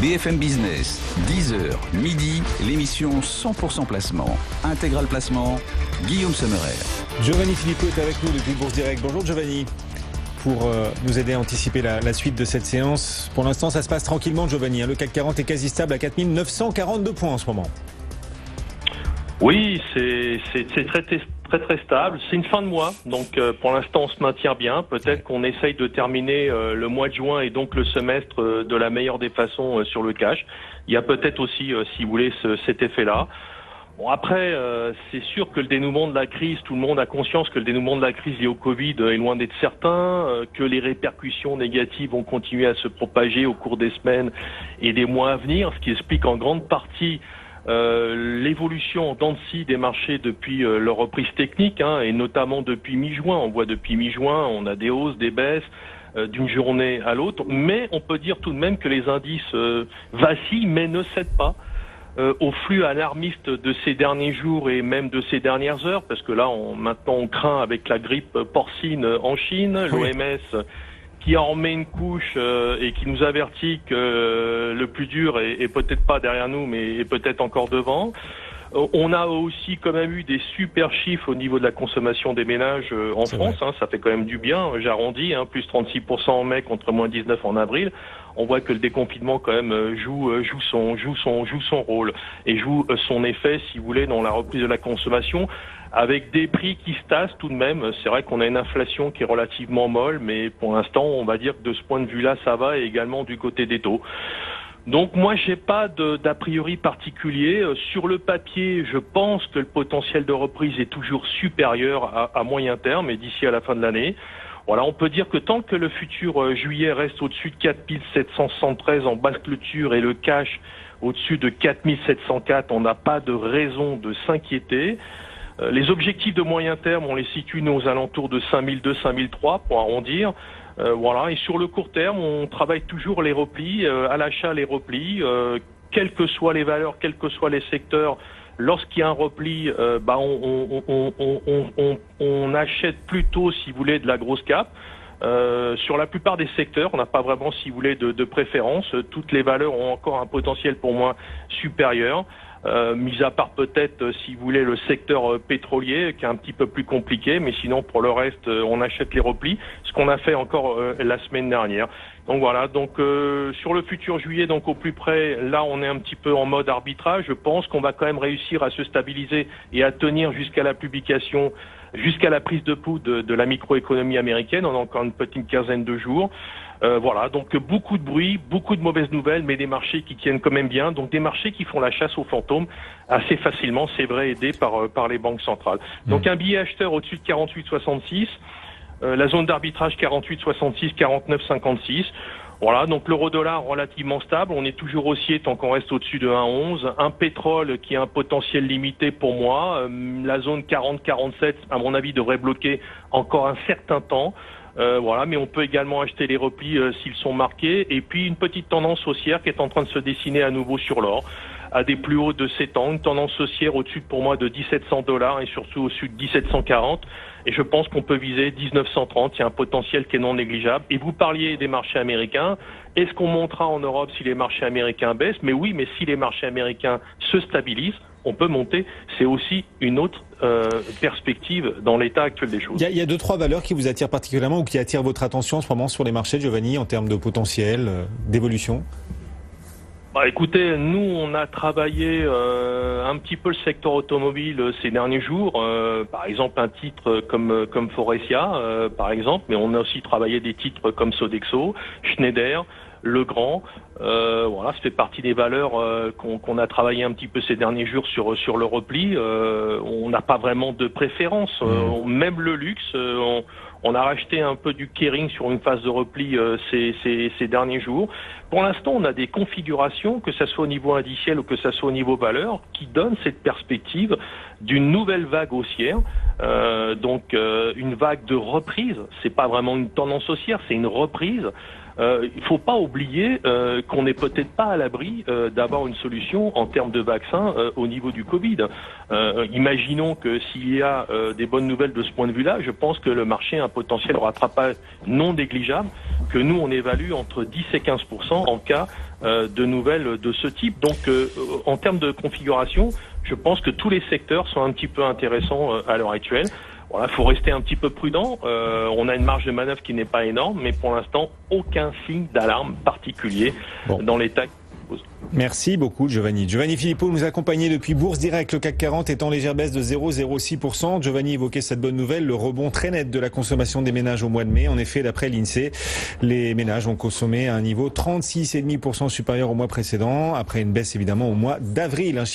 BFM Business, 10h, midi, l'émission 100% placement. Intégral placement, Guillaume Sommerer. Giovanni Philippot est avec nous depuis Bourse Direct. Bonjour Giovanni. Pour nous aider à anticiper la suite de cette séance. Pour l'instant, ça se passe tranquillement, Giovanni. Le CAC 40 est quasi stable à 4942 points en ce moment. Oui, c'est très stable. C'est une fin de mois, donc pour l'instant on se maintient bien. Peut-être qu'on essaye de terminer le mois de juin et donc le semestre de la meilleure des façons sur le cash. Il y a peut-être aussi, si vous voulez, cet effet-là. Bon, après, c'est sûr que le dénouement de la crise, tout le monde a conscience que le dénouement de la crise liée au Covid est loin d'être certain, que les répercussions négatives vont continuer à se propager au cours des semaines et des mois à venir, ce qui explique en grande partie l'évolution en dents de scie des marchés depuis leur reprise technique, et notamment depuis mi-juin. On voit depuis mi-juin, on a des hausses, des baisses d'une journée à l'autre, mais on peut dire tout de même que les indices vacillent mais ne cèdent pas au flux alarmiste de ces derniers jours et même de ces dernières heures, parce que là, maintenant, on craint avec la grippe porcine en Chine, oui. l'OMS qui en remet une couche et qui nous avertit que le plus dur est peut-être pas derrière nous, mais est peut-être encore devant. On a aussi quand même eu des super chiffres au niveau de la consommation des ménages en France. Ça fait quand même du bien. J'arrondis, plus 36% en mai contre moins 19% en avril. On voit que le déconfinement quand même joue son rôle et joue son effet, si vous voulez, dans la reprise de la consommation, avec des prix qui se tassent tout de même. C'est vrai qu'on a une inflation qui est relativement molle, mais pour l'instant, on va dire que de ce point de vue-là, ça va, et également du côté des taux. Donc moi, j'ai pas d'a priori particulier. Sur le papier, je pense que le potentiel de reprise est toujours supérieur à moyen terme et d'ici à la fin de l'année. Voilà, on peut dire que tant que le futur juillet reste au-dessus de 4773 en basse clôture et le cash au-dessus de 4704, on n'a pas de raison de s'inquiéter. Les objectifs de moyen terme, on les situe nous aux alentours de 5002, 5003 pour arrondir. Voilà, et sur le court terme, on travaille toujours les replis, à l'achat les replis, quelles que soient les valeurs, quels que soient les secteurs. Lorsqu'il y a un repli, on achète plutôt, si vous voulez, de la grosse cap. Sur la plupart des secteurs, on n'a pas vraiment, si vous voulez, de préférence. Toutes les valeurs ont encore un potentiel pour moi supérieur. Mis à part peut-être, si vous voulez, le secteur pétrolier qui est un petit peu plus compliqué, mais sinon pour le reste, on achète les replis, ce qu'on a fait encore la semaine dernière. Donc voilà, donc sur le futur juillet, donc au plus près, là on est un petit peu en mode arbitrage. Je pense qu'on va quand même réussir à se stabiliser et à tenir jusqu'à la publication, jusqu'à la prise de pouls de la microéconomie américaine. On a encore une petite quinzaine de jours. Voilà, donc beaucoup de bruit, beaucoup de mauvaises nouvelles, mais des marchés qui tiennent quand même bien. Donc des marchés qui font la chasse aux fantômes assez facilement, c'est vrai, aidés par les banques centrales. Donc un billet acheteur au-dessus de 48,66, la zone d'arbitrage 48,66, 49,56. Voilà, donc l'euro-dollar relativement stable, on est toujours haussier tant qu'on reste au-dessus de 1,11. Un pétrole qui a un potentiel limité pour moi, la zone 40-47, à mon avis, devrait bloquer encore un certain temps. Voilà, mais on peut également acheter les replis s'ils sont marqués. Et puis une petite tendance haussière qui est en train de se dessiner à nouveau sur l'or, à des plus hauts de 7 ans, une tendance haussière au-dessus pour moi de $1,700 et surtout au-dessus de 1740. Et je pense qu'on peut viser 1930. Il y a un potentiel qui est non négligeable. Et vous parliez des marchés américains. Est-ce qu'on montera en Europe si les marchés américains baissent? Mais oui, mais si les marchés américains se stabilisent, on peut monter. C'est aussi une autre perspective dans l'état actuel des choses. Il y a 2-3 valeurs qui vous attirent particulièrement ou qui attirent votre attention en ce moment sur les marchés, Giovanni, en termes de potentiel, d'évolution? Écoutez, nous on a travaillé un petit peu le secteur automobile ces derniers jours, par exemple un titre comme Faurecia, par exemple, mais on a aussi travaillé des titres comme Sodexo, Schneider, Legrand. Voilà, ça fait partie des valeurs qu'on a travaillé un petit peu ces derniers jours sur le repli. On n'a pas vraiment de préférence, même le luxe. On a racheté un peu du Kering sur une phase de repli ces derniers jours. Pour l'instant, on a des configurations, que ce soit au niveau indiciel ou que ce soit au niveau valeur, qui donnent cette perspective d'une nouvelle vague haussière. Donc une vague de reprise. C'est pas vraiment une tendance haussière, c'est une reprise. il ne faut pas oublier qu'on n'est peut-être pas à l'abri d'avoir une solution en termes de vaccins au niveau du Covid. Imaginons que s'il y a des bonnes nouvelles de ce point de vue-là, je pense que le marché a un potentiel de rattrapage non négligeable que nous, on évalue entre 10 et 15% en cas de nouvelles de ce type. Donc, en termes de configuration, je pense que tous les secteurs sont un petit peu intéressants à l'heure actuelle. Voilà, faut rester un petit peu prudent. On a une marge de manœuvre qui n'est pas énorme, mais pour l'instant, aucun signe d'alarme particulier dans l'état. Merci beaucoup Giovanni. Giovanni Philippot nous accompagnait depuis Bourse Direct. Le CAC 40 est en légère baisse de 0,06%. Giovanni évoquait cette bonne nouvelle, le rebond très net de la consommation des ménages au mois de mai. En effet, d'après l'INSEE, les ménages ont consommé à un niveau 36,5% supérieur au mois précédent, après une baisse évidemment au mois d'avril. Un chiffre